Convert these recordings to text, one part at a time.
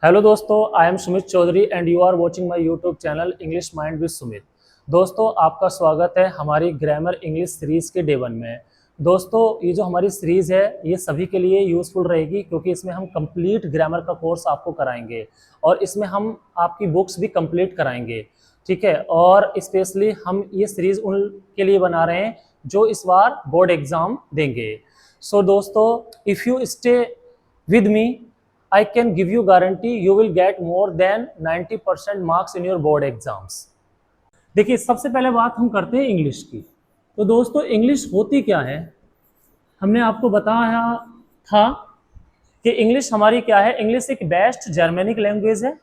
Hello दोस्तों, I am Sumit Chaudhary and you are watching my YouTube channel English Mind with Sumit. दोस्तों, आपका स्वागत है हमारी ग्रामर इंग्लिश सीरीज के डे 1 में। दोस्तों, ये जो हमारी सीरीज है ये सभी के लिए यूजफुल रहेगी क्योंकि इसमें हम कंप्लीट ग्रामर का कोर्स आपको कराएंगे और इसमें हम आपकी बुक्स भी कंप्लीट कराएंगे। ठीक है, और स्पेशली हम ये सीरीज उन के लिए बना रहे हैं जो इस बार बोर्ड एग्जाम देंगे। सो दोस्तों, if you stay with me, I can give you guarantee you will get more than 90% marks in your board exams। देखिए, सबसे पहले बात हम करते हैं इंग्लिश की। तो दोस्तों, इंग्लिश होती क्या है? हमने आपको बताया था कि इंग्लिश हमारी क्या है। इंग्लिश एक बेस्ट जर्मेनिक लैंग्वेज है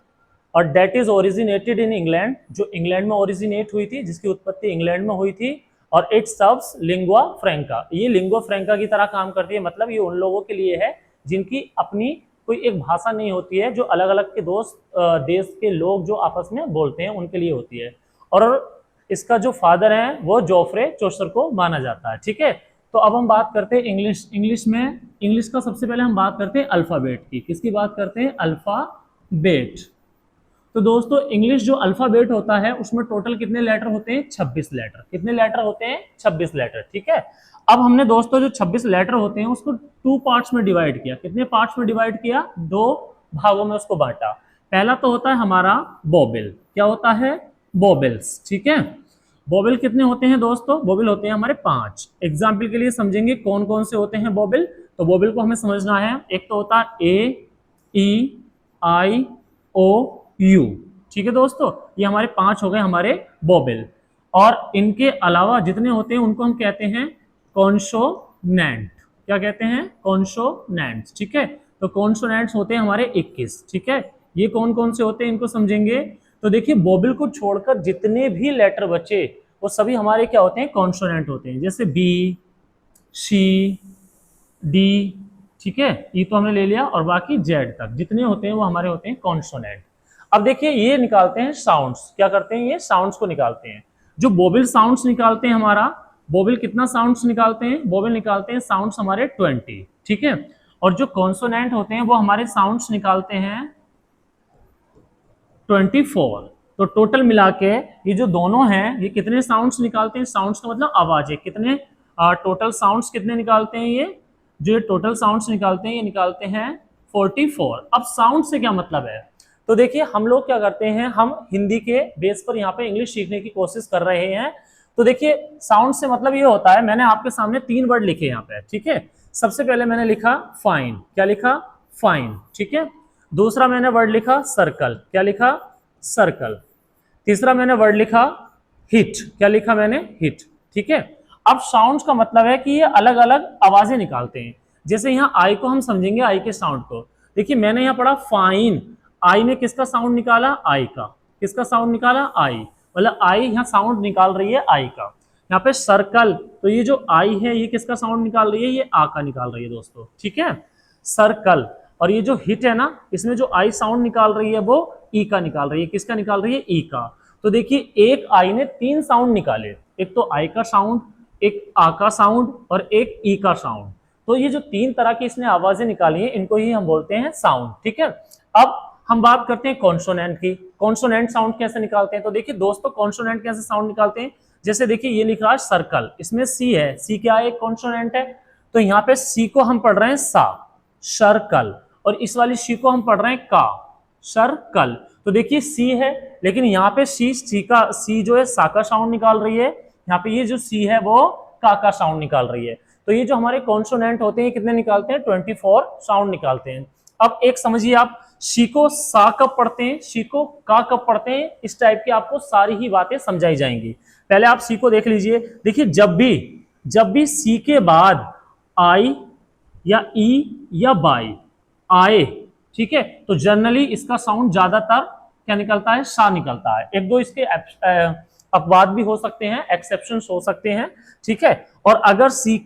और that is originated in England, जो इंग्लैंड में ओरिजिनेट हुई थी, जिसकी उत्पत्ति इंग्लैंड में हुई थी। और इट सर्व्स लिंगुआ फ्रैंका, ये लिंगुआ फ्रैंका की तरह काम करती है। मतलब ये उन लोगों के लिए है जिनकी अपनी कोई एक भाषा नहीं होती है, जो अलग अलग के देश के लोग जो आपस में बोलते हैं उनके लिए होती है। और इसका जो फादर है वो जोफ्रे चौसर को माना जाता है। ठीक है, तो अब हम बात करते हैं इंग्लिश का सबसे पहले हम बात करते हैं अल्फाबेट की। किसकी बात करते हैं? अल्फाबेट। तो दोस्तों, इंग्लिश जो अल्फाबेट होता है उसमें टोटल कितने लेटर होते हैं? 26 लेटर। कितने लेटर होते हैं? 26 लेटर। ठीक है, अब हमने दोस्तों जो 26 लेटर होते हैं उसको 2 पार्ट्स में डिवाइड किया। कितने पार्ट्स में डिवाइड किया? 2 भागों में उसको बांटा। पहला तो होता है हमारा वोवेल। क्या होता है? वोवेल्स। ठीक है, वोवेल कितने होते हैं दोस्तों? वोवेल होते हैं हमारे 5। एग्जाम्पल के लिए समझेंगे कौन कौन से होते हैं वोवेल। तो वोवेल को हमें समझना है। एक तो होता है ए, ई, आई, ओ, यू। ठीक है दोस्तों, ये हमारे 5 हो गए हमारे वोवेल। और इनके अलावा जितने होते हैं उनको हम कहते हैं कॉन्सोनेंट। क्या कहते हैं? कॉन्सोनेंट्स। ठीक है, तो कॉन्सोनेंट्स होते हैं हमारे 21। ठीक है, ये कौन कौन से होते हैं इनको समझेंगे। तो देखिए, वोवेल को छोड़कर जितने भी लेटर बचे वो सभी हमारे क्या होते हैं? कॉन्सोनेंट होते हैं। जैसे बी, सी, डी। ठीक है, ई तो हमने ले लिया, और बाकी जेड तक जितने होते हैं वो हमारे होते हैं कॉन्सोनेंट। अब देखिए, ये निकालते हैं साउंड्स। क्या करते हैं? ये साउंड्स को निकालते हैं। जो वोवेल साउंड्स निकालते हैं हमारा, वोवेल कितना साउंड्स निकालते हैं? वोवेल निकालते हैं साउंड्स हमारे 20। ठीक है, और जो कॉन्सोनेंट होते हैं वो हमारे साउंड्स निकालते हैं 24। तो टोटल मिला के ये जो दोनों हैं ये कितने साउंड्स निकालते हैं? साउंड्स का मतलब आवाजें। कितने टोटल साउंड्स कितने निकालते हैं? ये जो ये टोटल साउंड्स निकालते हैं ये निकालते हैं 44। अब साउंड से क्या मतलब है? तो देखिए, हम लोग क्या करते हैं, हम हिंदी के बेस पर यहाँ पे इंग्लिश सीखने की कोशिश कर रहे हैं। तो देखिए, साउंड से मतलब ये होता है, मैंने आपके सामने 3 वर्ड लिखे यहाँ पे। ठीक है, सबसे पहले मैंने लिखा फाइन। क्या लिखा? फाइन। ठीक है, दूसरा मैंने वर्ड लिखा सर्कल। क्या लिखा? सर्कल। तीसरा मैंने वर्ड लिखा हिट। क्या लिखा मैंने? हिट। ठीक है, अब साउंड्स का मतलब है कि ये अलग अलग आवाजें निकालते हैं। जैसे यहाँ आई को हम समझेंगे, आई के साउंड को। देखिए, मैंने यहाँ पढ़ा फाइन, आई ने किसका साउंड निकाला? आई का। किसका साउंड निकाला? आई। मतलब आई यहाँ साउंड निकाल रही है आई का। यहाँ पे सर्कल, तो ये जो आई है ये किसका साउंड निकाल रही है? ये आ का निकाल रही है दोस्तों। ठीक है, सर्कल। और ये जो हिट है ना, इसमें जो आई साउंड निकाल रही है वो ई का निकाल रही है। किसका निकाल रही है? ई का। तो देखिए, एक आई ने 3 साउंड निकाले। एक तो आई का साउंड, एक आ का साउंड और एक ई का साउंड। तो ये जो 3 तरह की इसने आवाजें निकाली हैं इनको ही हम बोलते हैं साउंड। ठीक है, अब हम बात करते हैं कॉन्सोनेंट की। कॉन्सोनेंट साउंड कैसे निकालते हैं? तो देखिए दोस्तों, कॉन्सोनेंट कैसे साउंड निकालते हैं। जैसे देखिए, ये लिख रहा है सर्कल, इसमें सी है। सी क्या है? एक कॉन्सोनेंट है। तो यहाँ पे सी को हम पढ़ रहे हैं सा, सर्कल। और इस वाली सी को हम पढ़ रहे हैं का, सर्कल। तो देखिए, सी है लेकिन यहाँ पे सी जो है सा का साउंड निकाल रही है। यहाँ पे ये जो सी है वो का साउंड निकाल रही है। तो ये जो हमारे कॉन्सोनेंट होते हैं कितने निकालते हैं? 24 साउंड निकालते हैं। अब एक समझिए आप, सी को सा कब पढ़ते हैं, सी को का कब पढ़ते हैं, इस टाइप की आपको सारी ही बातें समझाई जाएंगी। पहले आप सी को देख लीजिए। देखिए, जब भी सी के बाद आई या ई या बाई आए, ठीक है, तो जनरली इसका साउंड ज्यादातर क्या निकलता है? सा निकलता है। एक दो इसके अपवाद भी हो सकते हैं, एक्सेप्शंस हो सकते हैं। ठीक है, और अगर सी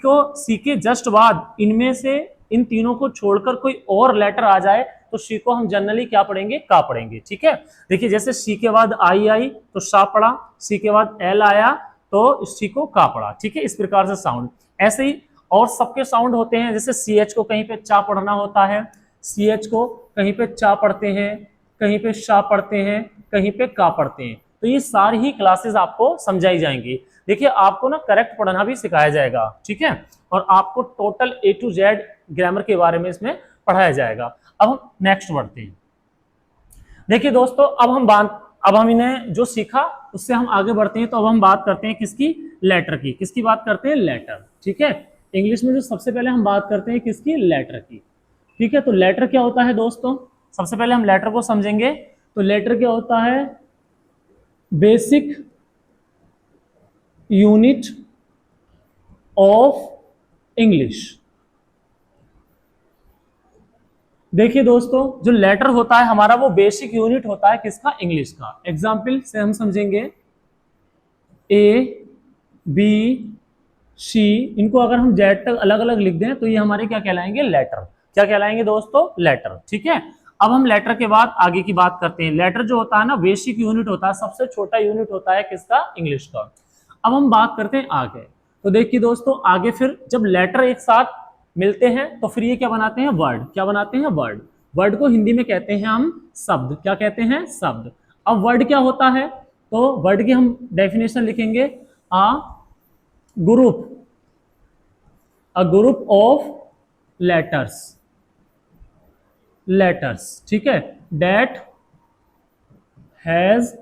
के जस्ट बाद इनमें से इन तीनों को छोड़कर कोई और लेटर आ जाए तो सी को हम जनरली क्या पढ़ेंगे? का पढ़ेंगे। ठीक है, देखिए, जैसे सी के बाद आई तो सा पढ़ा, सी के बाद एल आया तो सी को का पढ़ा। ठीक है, इस प्रकार से साउंड। ऐसे ही और सबके साउंड होते हैं। जैसे सी एच को कहीं पे चा पढ़ना होता है, सी एच को कहीं पे चा पढ़ते हैं, कहीं पे शा पढ़ते हैं, कहीं पे का पढ़ते हैं। तो ये सारी ही क्लासेस आपको समझाई जाएंगी। देखिए आपको ना करेक्ट पढ़ना भी सिखाया जाएगा, ठीक है, और आपको total A to Z grammar के बारे में इसमें पढ़ाया जाएगा। अब हम नेक्स्ट बढ़ते हैं। देखिए दोस्तों अब हम इन्हें जो सीखा उससे हम आगे बढ़ते हैं। तो अब हम बात करते हैं किसकी, लेटर की। किसकी बात करते हैं, लेटर, ठीक है। इंग्लिश में जो सबसे पहले हम बात करते हैं किसकी, लेटर की, ठीक है। तो लेटर क्या होता है दोस्तों, सबसे पहले हम लेटर को समझेंगे। तो लेटर क्या होता है, बेसिक यूनिट ऑफ इंग्लिश। देखिए दोस्तों जो लेटर होता है हमारा वो बेसिक यूनिट होता है किसका, इंग्लिश का। एग्जाम्पल से हम समझेंगे ए बी सी, इनको अगर हम जेड तक अलग अलग लिख दें तो ये हमारे क्या कहलाएंगे, लेटर। क्या कहलाएंगे दोस्तों, लेटर, ठीक है। अब हम लेटर के बाद आगे की बात करते हैं। लेटर जो होता है ना बेसिक यूनिट होता है, सबसे छोटा यूनिट होता है किसका, इंग्लिश का। अब हम बात करते हैं आगे। तो देखिए दोस्तों आगे फिर जब लेटर एक साथ मिलते हैं तो फिर ये क्या बनाते हैं, वर्ड। क्या बनाते हैं, वर्ड। वर्ड को हिंदी में कहते हैं हम शब्द। क्या कहते हैं, शब्द। अब वर्ड क्या होता है, तो वर्ड की हम डेफिनेशन लिखेंगे, a group, a group of letters, letters, ठीक है, that has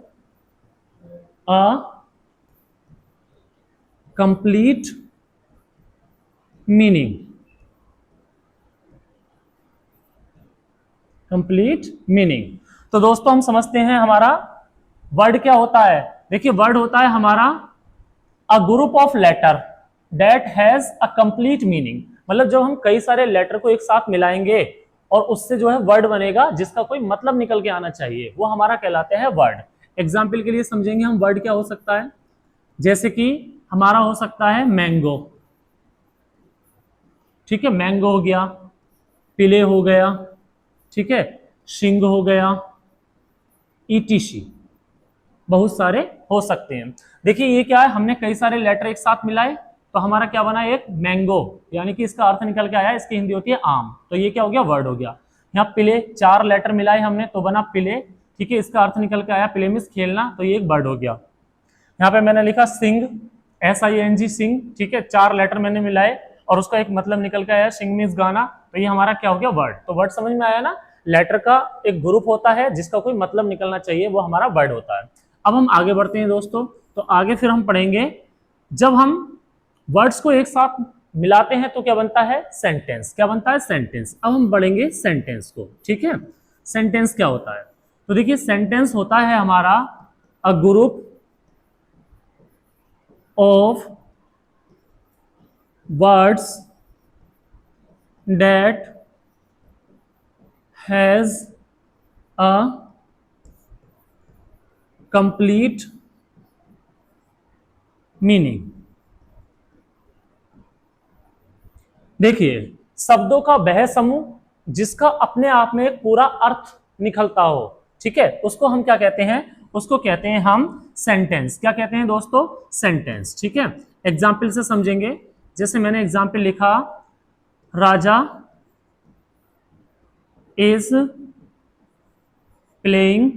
a complete meaning, complete meaning. तो दोस्तों हम समझते हैं हमारा वर्ड क्या होता है। देखिए वर्ड होता है हमारा a group of letter that has a complete meaning. मतलब जब हम कई सारे लेटर को एक साथ मिलाएंगे और उससे जो है वर्ड बनेगा जिसका कोई मतलब निकल के आना चाहिए, वो हमारा कहलाते हैं वर्ड। एग्जाम्पल के लिए समझेंगे हम वर्ड क्या हो सकता है, जैसे कि हमारा हो सकता है मैंगो, ठीक है, मैंगो हो गया, पिले हो गया, ठीक है, शिंग हो गया, ईटीसी, बहुत सारे हो सकते हैं। देखिए ये क्या है, हमने कई सारे लेटर एक साथ मिलाए तो हमारा क्या बना, एक मैंगो, यानी कि इसका अर्थ निकल के आया, इसकी हिंदी होती है आम। तो ये क्या हो गया, वर्ड हो गया। यहाँ पिले, चार लेटर मिलाए हमने तो बना पिले, ठीक है, इसका अर्थ निकल के आया पिले मीन्स खेलना, तो ये एक वर्ड हो गया। यहाँ पे मैंने लिखा सिंग, SING सिंग, ठीक है, चार लेटर मैंने मिलाए और उसका एक मतलब निकल के आया सिंग मीन्स गाना, तो ये हमारा क्या हो गया, वर्ड। तो वर्ड समझ में आया ना, लेटर का एक ग्रुप होता है जिसका कोई मतलब निकलना चाहिए, वो हमारा वर्ड होता है। अब हम आगे बढ़ते हैं दोस्तों। तो आगे फिर हम पढ़ेंगे जब हम वर्ड्स को एक साथ मिलाते हैं तो क्या बनता है, सेंटेंस। क्या बनता है, सेंटेंस। अब हम बढ़ेंगे सेंटेंस को, ठीक है। सेंटेंस क्या होता है, तो देखिए सेंटेंस होता है हमारा a group of words that has a complete meaning। देखिए शब्दों का वह समूह जिसका अपने आप में एक पूरा अर्थ निकलता हो, ठीक है, उसको हम क्या कहते हैं, उसको कहते हैं हम सेंटेंस। क्या कहते हैं दोस्तों, सेंटेंस, ठीक है। एग्जाम्पल से समझेंगे, जैसे मैंने एग्जाम्पल लिखा, Raja is playing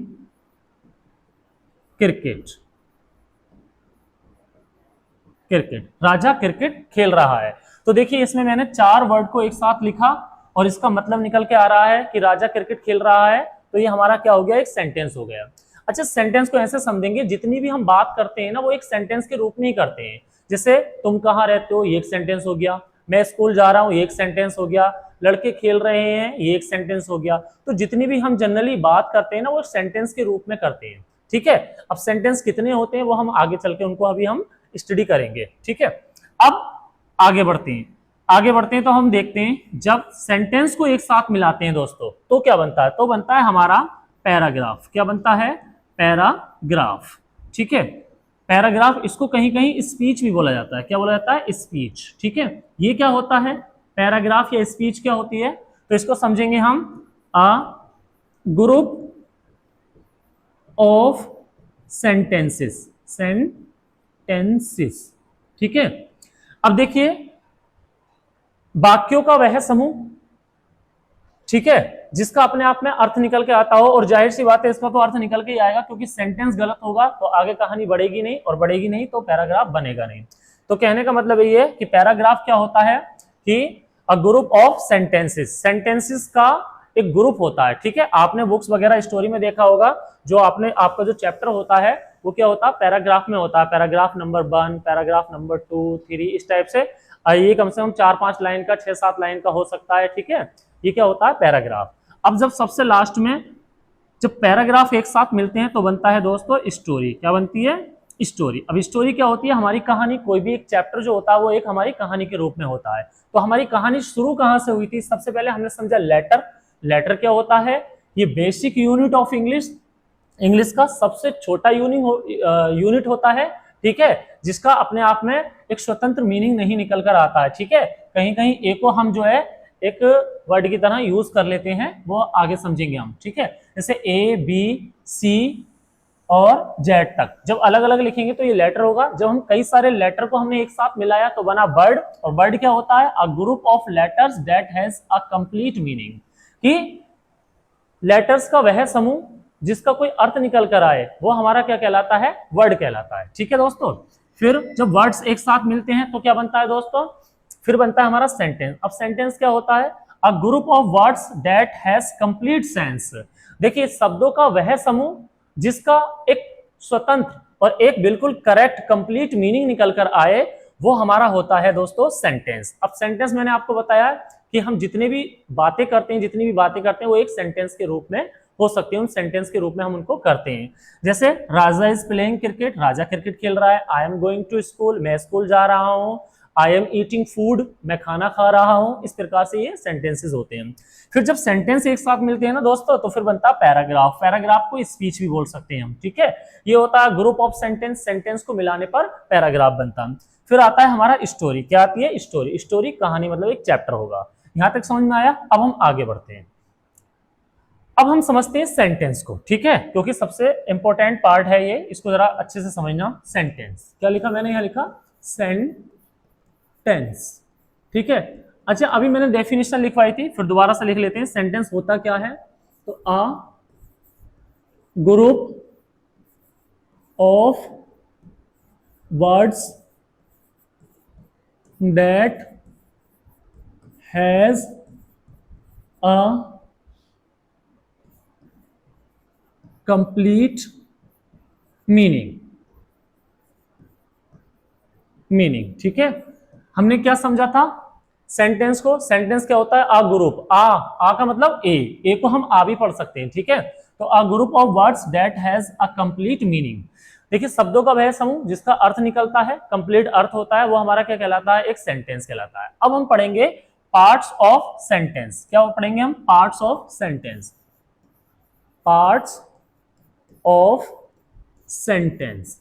cricket, cricket, Raja cricket खेल रहा है। तो देखिए इसमें मैंने चार वर्ड को एक साथ लिखा और इसका मतलब निकल के आ रहा है कि राजा क्रिकेट खेल रहा है, तो ये हमारा क्या हो गया, एक सेंटेंस हो गया। अच्छा सेंटेंस को ऐसे समझेंगे, जितनी भी हम बात करते हैं ना वो एक सेंटेंस के रूप में ही करते हैं। जैसे तुम कहाँ रहते हो, ये एक सेंटेंस हो गया, मैं स्कूल जा रहा हूँ, ये एक सेंटेंस हो गया, लड़के खेल रहे हैं, ये एक सेंटेंस हो गया। तो जितनी भी हम जनरली बात करते हैं ना वो सेंटेंस के रूप में करते हैं, ठीक है। अब सेंटेंस कितने होते हैं वो हम आगे चल के उनको अभी हम स्टडी करेंगे, ठीक है। अब आगे बढ़ते हैं, आगे बढ़ते हैं तो हम देखते हैं जब सेंटेंस को एक साथ मिलाते हैं दोस्तों तो क्या बनता है, तो बनता है हमारा पैराग्राफ। क्या बनता है, पैराग्राफ, ठीक है। पैराग्राफ, इसको कहीं कहीं स्पीच भी बोला जाता है। क्या बोला जाता है, स्पीच, ठीक है। ये क्या होता है, पैराग्राफ या स्पीच क्या होती है, तो इसको समझेंगे हम अ ग्रुप ऑफ सेंटेंसेस, सेंटेंसेस, ठीक है। अब देखिए वाक्यों का वह समूह, ठीक है, जिसका अपने आप में अर्थ निकल के आता हो, और जाहिर सी बात है इसका तो अर्थ निकल के ही आएगा, क्योंकि सेंटेंस गलत होगा तो आगे कहानी बढ़ेगी नहीं, और बढ़ेगी नहीं तो पैराग्राफ बनेगा नहीं। तो कहने का मतलब ये है कि पैराग्राफ क्या होता है कि अ ग्रुप ऑफ सेंटेंसेस, सेंटेंसेस का एक ग्रुप होता है। ठीक है, आपने बुक्स वगैरह स्टोरी में देखा होगा, जो आपका जो चैप्टर होता है वो क्या होता है, पैराग्राफ में होता है। पैराग्राफ नंबर 1, पैराग्राफ नंबर 2, 3, इस टाइप से। ये कम से कम 4-5 लाइन का, 6-7 लाइन का हो सकता है। ठीक है, ये क्या होता है, पैराग्राफ। अब जब सबसे लास्ट में जब पैराग्राफ एक साथ मिलते हैं तो बनता है दोस्तों स्टोरी। क्या बनती है, स्टोरी। अब स्टोरी क्या होती है, हमारी कहानी। कोई भी एक चैप्टर जो होता है वो एक हमारी कहानी के रूप में होता है। तो हमारी कहानी शुरू कहां से हुई थी, सबसे पहले हमने समझा लेटर। लेटर क्या होता है, ये basic unit of English, English का सबसे छोटा यूनिट होता है। ठीक है, जिसका अपने आप में एक स्वतंत्र मीनिंग नहीं निकल कर आता है। ठीक है, कहीं कहीं ए को हम जो है एक वर्ड की तरह यूज कर लेते हैं, वो आगे समझेंगे हम। ठीक है, जैसे ए, बी, सी और जेड तक जब अलग अलग लिखेंगे तो ये लेटर होगा। जब हम कई सारे लेटर को हमने एक साथ मिलाया तो बना वर्ड। और वर्ड क्या होता है, अ group of letters that has a complete meaning, कि लेटर्स का वह समूह जिसका कोई अर्थ निकल कर आए, वो हमारा क्या कहलाता है, वर्ड कहलाता है। ठीक है दोस्तों, फिर जब वर्ड्स एक साथ मिलते हैं तो क्या बनता है दोस्तों, फिर बनता है हमारा सेंटेंस। अब सेंटेंस क्या होता है, अ group of words that has complete sense. देखिए, शब्दों का वह समूह जिसका एक स्वतंत्र और एक बिल्कुल करेक्ट कंप्लीट मीनिंग निकल कर आए, वो हमारा होता है दोस्तों सेंटेंस। अब सेंटेंस मैंने आपको बताया कि हम जितने भी बातें करते हैं वो एक सेंटेंस के रूप में हो सकती है, उन सेंटेंस के रूप में हम उनको करते हैं। जैसे Raja is playing cricket, Raja cricket खेल रहा है। I am going to school, मैं स्कूल जा रहा हूं। आई एम ईटिंग फूड, मैं खाना खा रहा हूं। इस प्रकार से ये सेंटेंसेस होते हैं। फिर जब सेंटेंस एक साथ मिलते हैं ना दोस्तों, तो फिर बनता है पैराग्राफ। पैराग्राफ को स्पीच भी बोल सकते हैं हम। ठीक है, ये होता है ग्रुप ऑफ सेंटेंस, सेंटेंस को मिलाने पर पैराग्राफ बनता है। फिर आता है हमारा स्टोरी। क्या आती है, स्टोरी। स्टोरी कहानी, मतलब एक चैप्टर होगा। यहां तक समझ में आया। अब हम आगे बढ़ते हैं, अब हम समझते हैं सेंटेंस को। ठीक है, क्योंकि सबसे इंपॉर्टेंट पार्ट है ये, इसको जरा अच्छे से समझना। सेंटेंस क्या लिखा मैंने, यहां लिखा सेंटेंस। ठीक है, अच्छा अभी मैंने डेफिनेशन लिखवाई थी, फिर दोबारा से लिख लेते हैं। सेंटेंस होता क्या है, तो अ group of words that has a complete meaning. ठीक है, हमने क्या समझा था सेंटेंस को, सेंटेंस क्या होता है, आ ग्रुप। आ का मतलब ए को हम आ भी पढ़ सकते हैं। ठीक है, तो a group of words that has a complete meaning. देखिए, शब्दों का वह समूह जिसका अर्थ निकलता है, कंप्लीट अर्थ होता है, वो हमारा क्या कहलाता है, एक सेंटेंस कहलाता है। अब हम पढ़ेंगे पार्ट्स ऑफ सेंटेंस। क्या पढ़ेंगे हम, parts of sentence. Parts of sentence.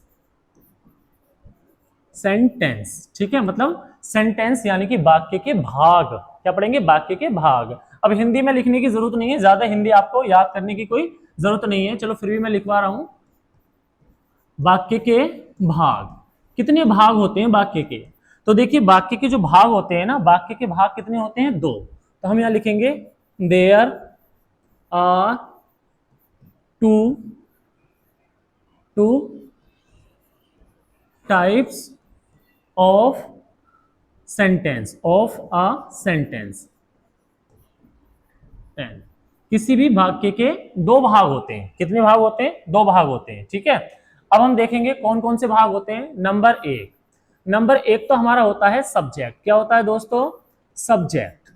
Sentence, ठीक है, मतलब सेंटेंस यानी कि वाक्य के भाग। क्या पढ़ेंगे, वाक्य के भाग। अब हिंदी में लिखने की जरूरत नहीं है, ज्यादा हिंदी आपको याद करने की कोई जरूरत नहीं है, चलो फिर भी मैं लिखवा रहा हूं। वाक्य के भाग, कितने भाग होते हैं वाक्य के, तो देखिए वाक्य के जो भाग होते हैं ना, वाक्य के भाग कितने होते हैं, 2। तो हम यहां लिखेंगे there are two types of sentence, of a sentence. किसी भी वाक्य के 2 भाग होते हैं। कितने भाग होते हैं, 2 भाग होते हैं। ठीक है, अब हम देखेंगे कौन कौन से भाग होते हैं। नंबर एक तो हमारा होता है सब्जेक्ट। क्या होता है दोस्तों, सब्जेक्ट।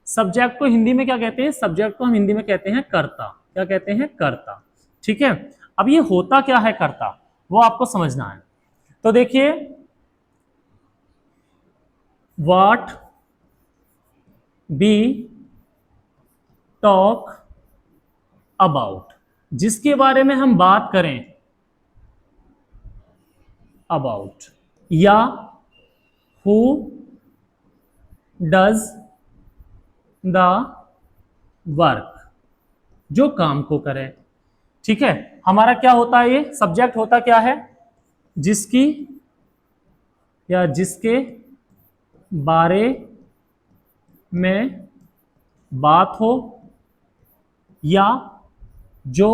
सब्जेक्ट को हिंदी में क्या कहते हैं, सब्जेक्ट को हम हिंदी में कहते हैं कर्ता। क्या कहते हैं, कर्ता। ठीक है, अब ये होता क्या है कर्ता, वो आपको समझना है। तो देखिए, व्हाट बी टॉक अबाउट, जिसके बारे में हम बात करें, अबाउट, या हु डज द वर्क, जो काम को करे। ठीक है, हमारा क्या होता है, ये सब्जेक्ट होता क्या है, जिसकी या जिसके बारे में बात हो या जो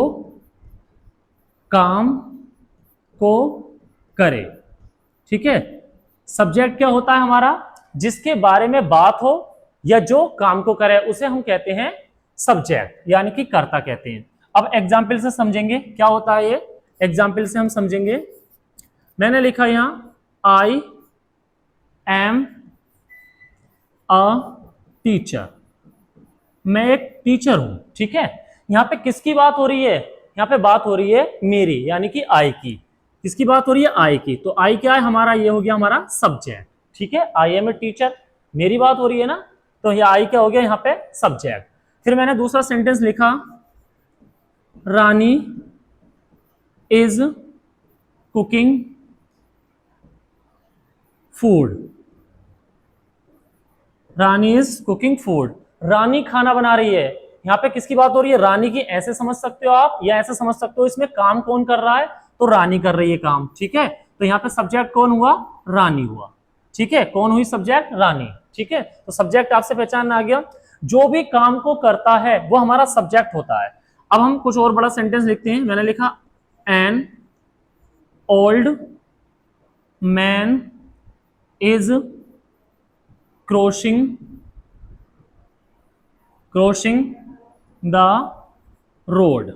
काम को करे। ठीक है, सब्जेक्ट क्या होता है हमारा, जिसके बारे में बात हो या जो काम को करे उसे हम कहते हैं सब्जेक्ट, यानी कि कर्ता कहते हैं। अब एग्जाम्पल से समझेंगे क्या होता है ये, एग्जाम्पल से हम समझेंगे। मैंने लिखा यहां आई एम अ टीचर, मैं एक टीचर हूं। ठीक है, यहां पे किसकी बात हो रही है, यहां पे बात हो रही है मेरी, यानी कि आई की। किसकी बात हो रही है, आई की। तो आई क्या है हमारा, ये हो गया हमारा सब्जेक्ट। ठीक है, आई एम ए टीचर, मेरी बात हो रही है ना, तो ये आई क्या हो गया यहाँ पे, सब्जेक्ट। फिर मैंने दूसरा सेंटेंस लिखा, Rani is cooking food, Rani is cooking food, Rani खाना बना रही है। यहाँ पे किसकी बात हो रही है, रानी की। ऐसे समझ सकते हो आप या ऐसे समझ सकते हो, इसमें काम कौन कर रहा है, तो रानी कर रही है काम। ठीक है, तो यहाँ पे सब्जेक्ट कौन हुआ, रानी हुआ। ठीक है, कौन हुई सब्जेक्ट, रानी। ठीक है, तो सब्जेक्ट आपसे पहचान आ गया, जो भी काम को करता है वो हमारा सब्जेक्ट होता है। अब हम कुछ और बड़ा सेंटेंस लिखते हैं। मैंने लिखा an old man is crossing the road,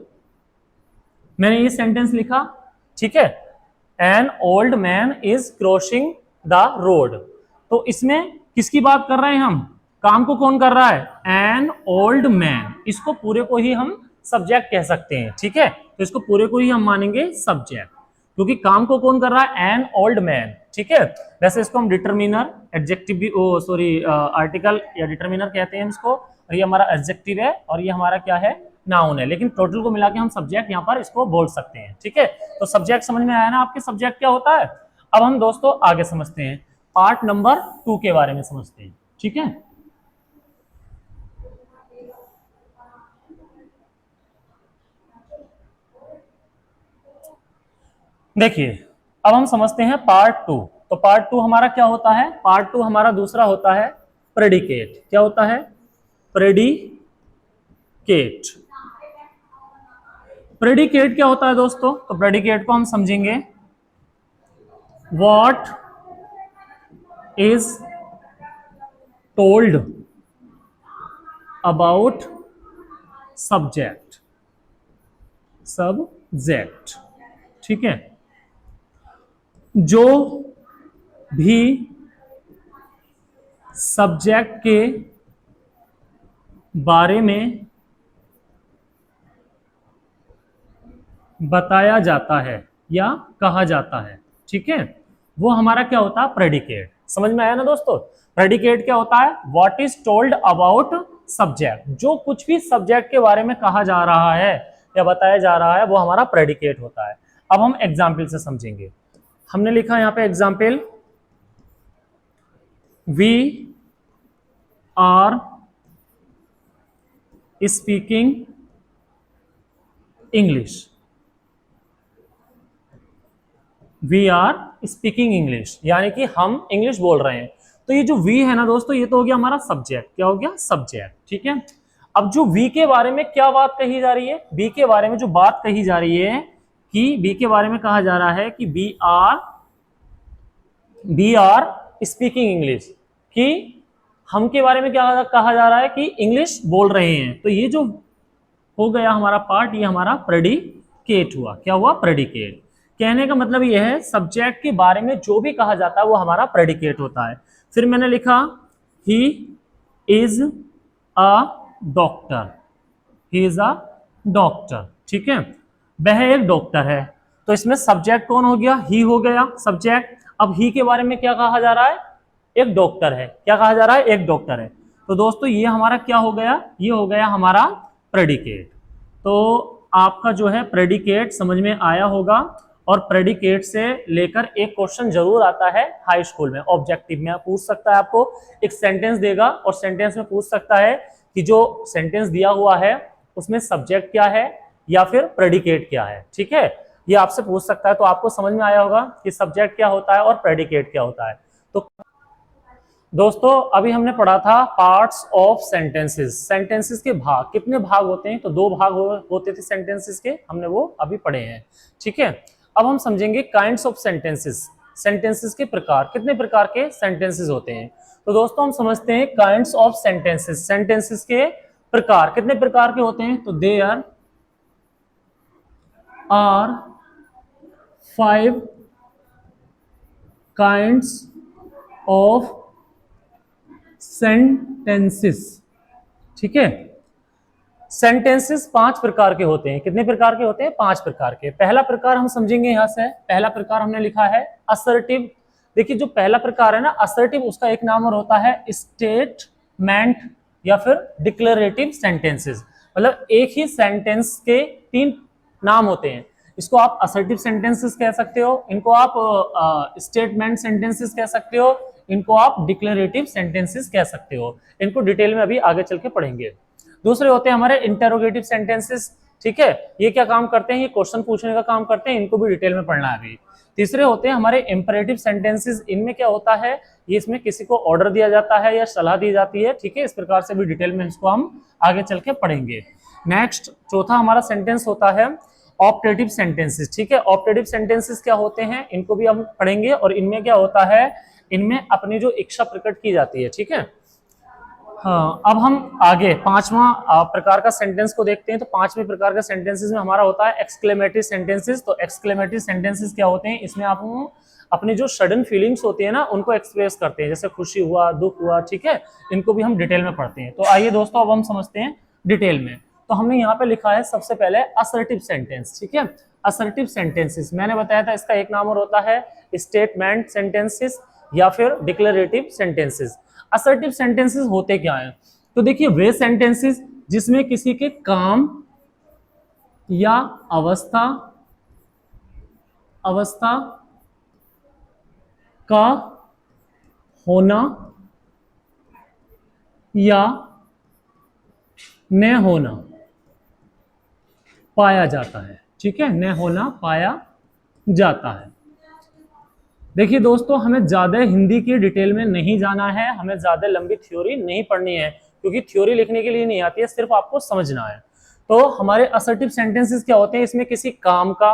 मैंने ये सेंटेंस लिखा। ठीक है, an old man is crossing the road, तो इसमें किसकी बात कर रहे हैं हम, काम को कौन कर रहा है, एन ओल्ड मैन, इसको पूरे को ही हम सब्जेक्ट कह सकते हैं। ठीक है, तो इसको पूरे को ही हम मानेंगे सब्जेक्ट, क्योंकि काम को कौन कर रहा है, एन ओल्ड मैन। ठीक है, वैसे इसको हम डिटरमिनर, एडजेक्टिव भी, आर्टिकल या डिटरमिनर कहते हैं इसको, और ये हमारा एडजेक्टिव है और ये हमारा क्या है, नाउन है, लेकिन टोटल को मिला के हम सब्जेक्ट यहाँ पर इसको बोल सकते हैं। ठीक है, तो सब्जेक्ट समझ में आया ना आपके, सब्जेक्ट क्या होता है। अब हम दोस्तों आगे समझते हैं, पार्ट नंबर 2 के बारे में समझते हैं। ठीक है, देखिए अब हम समझते हैं पार्ट 2। तो पार्ट 2 हमारा क्या होता है, पार्ट 2 हमारा दूसरा होता है प्रेडिकेट। क्या होता है, प्रेडिकेट। प्रेडिकेट क्या होता है दोस्तों, तो प्रेडिकेट को हम समझेंगे, what is told about subject. ठीक है, जो भी सब्जेक्ट के बारे में बताया जाता है या कहा जाता है, ठीक है, वो हमारा क्या होता है, प्रेडिकेट। समझ में आया ना दोस्तों, प्रेडिकेट क्या होता है, what is told about subject, जो कुछ भी सब्जेक्ट के बारे में कहा जा रहा है या बताया जा रहा है वो हमारा प्रेडिकेट होता है। अब हम एग्जाम्पल से समझेंगे। हमने लिखा यहाँ पे example, we are speaking English, we are speaking English, यानी कि हम इंग्लिश बोल रहे हैं। तो ये जो वी है ना दोस्तों, ये तो हो गया हमारा सब्जेक्ट। क्या हो गया, सब्जेक्ट। ठीक है, अब जो वी के बारे में क्या बात कही जा रही है, बी के बारे में जो बात कही जा रही है, कि बी के बारे में कहा जा रहा है कि बी आर स्पीकिंग इंग्लिश, कि हम के बारे में क्या कहा जा रहा है, कि इंग्लिश बोल रहे हैं। तो ये जो हो गया हमारा पार्ट, ये हमारा प्रेडिकेट हुआ। क्या हुआ, प्रेडिकेट। कहने का मतलब यह है, सब्जेक्ट के बारे में जो भी कहा जाता है वो हमारा प्रेडिकेट होता है। फिर मैंने लिखा, he is a doctor, he is a doctor. ठीक है, वह एक डॉक्टर है, तो इसमें सब्जेक्ट कौन हो गया, ही हो गया सब्जेक्ट। अब ही के बारे में क्या कहा जा रहा है, एक डॉक्टर है। क्या कहा जा रहा है, एक डॉक्टर है। तो दोस्तों ये हमारा क्या हो गया, ये हो गया हमारा प्रेडिकेट। तो आपका जो है प्रेडिकेट समझ में आया होगा, और प्रेडिकेट से लेकर एक क्वेश्चन जरूर आता है हाई स्कूल में, ऑब्जेक्टिव में पूछ सकता है आपको। एक सेंटेंस देगा और सेंटेंस में पूछ सकता है कि जो सेंटेंस दिया हुआ है उसमें सब्जेक्ट क्या है या फिर प्रेडिकेट क्या है। ठीक है, ये आपसे पूछ सकता है। तो आपको समझ में आया होगा कि सब्जेक्ट क्या होता है और प्रेडिकेट क्या होता है। तो दोस्तों अभी हमने पढ़ा था पार्ट्स ऑफ सेंटेंसेस, सेंटेंसेस के भाग, कितने भाग होते हैं, तो दो भाग होते थे सेंटेंसेस के, हमने वो अभी पढ़े हैं। ठीक है, अब हम समझेंगे काइंड्स ऑफ सेंटेंसेस, सेंटेंसेस के प्रकार, कितने प्रकार के सेंटेंसेस होते हैं। तो दोस्तों हम समझते हैं काइंड्स ऑफ सेंटेंसेस, सेंटेंसेस के प्रकार, कितने प्रकार के होते हैं, तो there are 5 kinds of sentences. ठीक है, सेंटेंसेस 5 प्रकार के होते हैं, कितने प्रकार के होते हैं, 5 प्रकार के। पहला प्रकार हम समझेंगे यहां से, पहला प्रकार हमने लिखा है असर्टिव। देखिए जो पहला प्रकार है ना असर्टिव, उसका एक नाम और होता है स्टेटमेंट या फिर डिक्लेरेटिव सेंटेंसेस। मतलब एक ही सेंटेंस के 3 नाम होते हैं, इसको आप असर्टिव सेंटेंसेस कह सकते हो, इनको आप स्टेटमेंट सेंटेंसेस कह सकते हो, इनको आप डिक्लेरेटिव सेंटेंसेस कह सकते हो। इनको डिटेल में अभी आगे चल के पढ़ेंगे। दूसरे होते हैं हमारे इंटेरोगेटिव सेंटेंसेस। ठीक है, ये क्या काम करते हैं, ये क्वेश्चन पूछने का काम करते हैं, इनको भी डिटेल में पढ़ना है अभी। तीसरे होते हैं हमारे इंपरेटिव सेंटेंसेस, इनमें क्या होता है, ये इसमें किसी को ऑर्डर दिया जाता है या सलाह दी जाती है। ठीक है, इस प्रकार से भी डिटेल में इसको हम आगे चल के पढ़ेंगे। नेक्स्ट चौथा हमारा सेंटेंस होता है ऑप्टेटिव सेंटेंसेस। ठीक है, ऑप्टेटिव सेंटेंसेस क्या होते हैं, इनको भी हम पढ़ेंगे। और इनमें क्या होता है, इनमें अपनी जो इच्छा प्रकट की जाती है। ठीक है, हाँ, अब हम आगे 5वां प्रकार का सेंटेंस को देखते हैं। तो 5वें प्रकार का सेंटेंसेस में हमारा होता है एक्सक्लेमेटरी सेंटेंसेस। तो एक्सक्लेमेटरी सेंटेंसेस क्या होते हैं, इसमें आप अपनी जो सडन फीलिंग्स होती है ना उनको एक्सप्रेस करते हैं, जैसे खुशी हुआ, दुख हुआ। ठीक है, इनको भी हम डिटेल में पढ़ते हैं। तो आइए दोस्तों अब हम समझते हैं डिटेल में। तो हमने यहाँ पे लिखा है सबसे पहले असर्टिव सेंटेंस। ठीक है, असर्टिव सेंटेंसेस मैंने बताया था इसका एक नाम और होता है स्टेटमेंट सेंटेंसेस या फिर डिक्लेरेटिव सेंटेंसेस। असर्टिव सेंटेंसेस होते क्या हैं, तो देखिए वे सेंटेंसेस जिसमें किसी के काम या अवस्था का होना या न होना पाया जाता है। ठीक है, न होना पाया जाता है। देखिए दोस्तों हमें ज्यादा हिंदी की डिटेल में नहीं जाना है, हमें ज्यादा लंबी थ्योरी नहीं पढ़नी है, क्योंकि थ्योरी लिखने के लिए नहीं आती है, सिर्फ आपको समझना है। तो हमारे असर्टिव सेंटेंसेस क्या होते हैं, इसमें किसी काम का,